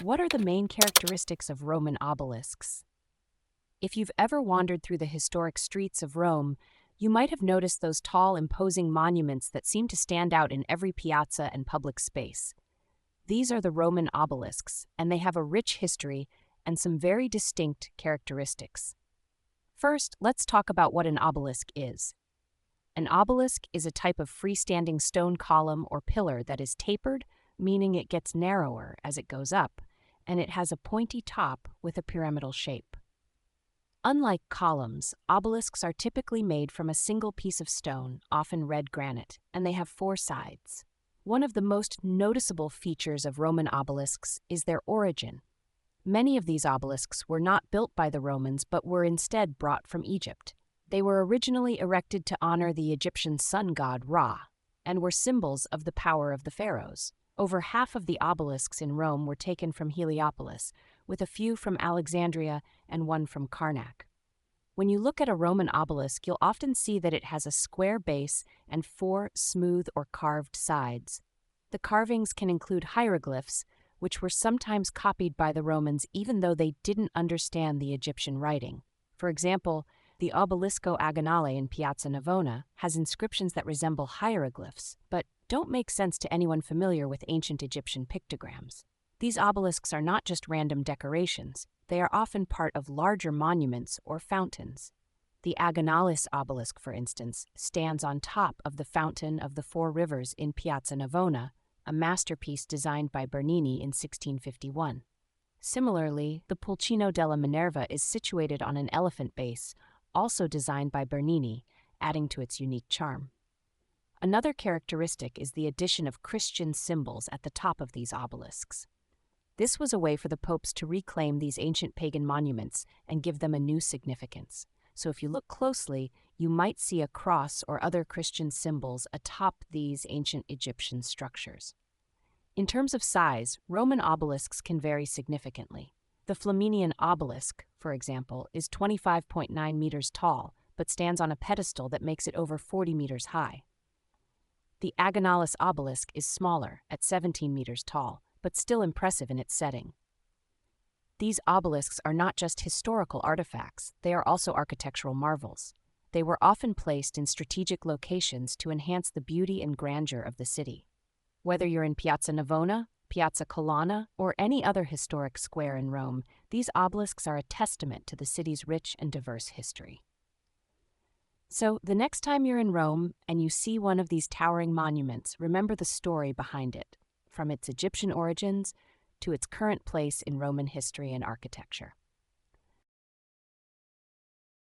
What are the main characteristics of Roman obelisks? If you've ever wandered through the historic streets of Rome, you might have noticed those tall, imposing monuments that seem to stand out in every piazza and public space. These are the Roman obelisks, and they have a rich history and some very distinct characteristics. First, let's talk about what an obelisk is. An obelisk is a type of freestanding stone column or pillar that is tapered, meaning it gets narrower as it goes up, and it has a pointy top with a pyramidal shape. Unlike columns, obelisks are typically made from a single piece of stone, often red granite, and they have four sides. One of the most noticeable features of Roman obelisks is their origin. Many of these obelisks were not built by the Romans but were instead brought from Egypt. They were originally erected to honor the Egyptian sun god Ra, and were symbols of the power of the pharaohs. Over half of the obelisks in Rome were taken from Heliopolis, with a few from Alexandria and one from Karnak. When you look at a Roman obelisk, you'll often see that it has a square base and four smooth or carved sides. The carvings can include hieroglyphs, which were sometimes copied by the Romans even though they didn't understand the Egyptian writing. For example, the Obelisco Agonale in Piazza Navona has inscriptions that resemble hieroglyphs, but don't make sense to anyone familiar with ancient Egyptian pictograms. These obelisks are not just random decorations, they are often part of larger monuments or fountains. The Agonalis obelisk, for instance, stands on top of the Fountain of the Four Rivers in Piazza Navona, a masterpiece designed by Bernini in 1651. Similarly, the Pulcino della Minerva is situated on an elephant base, also designed by Bernini, adding to its unique charm. Another characteristic is the addition of Christian symbols at the top of these obelisks. This was a way for the popes to reclaim these ancient pagan monuments and give them a new significance. So if you look closely, you might see a cross or other Christian symbols atop these ancient Egyptian structures. In terms of size, Roman obelisks can vary significantly. The Flaminian obelisk, for example, is 25.9 meters tall, but stands on a pedestal that makes it over 40 meters high. The Agonalis obelisk is smaller, at 17 meters tall, but still impressive in its setting. These obelisks are not just historical artifacts, they are also architectural marvels. They were often placed in strategic locations to enhance the beauty and grandeur of the city. Whether you're in Piazza Navona, Piazza Colonna, or any other historic square in Rome, these obelisks are a testament to the city's rich and diverse history. So, the next time you're in Rome and you see one of these towering monuments, remember the story behind it, from its Egyptian origins to its current place in Roman history and architecture.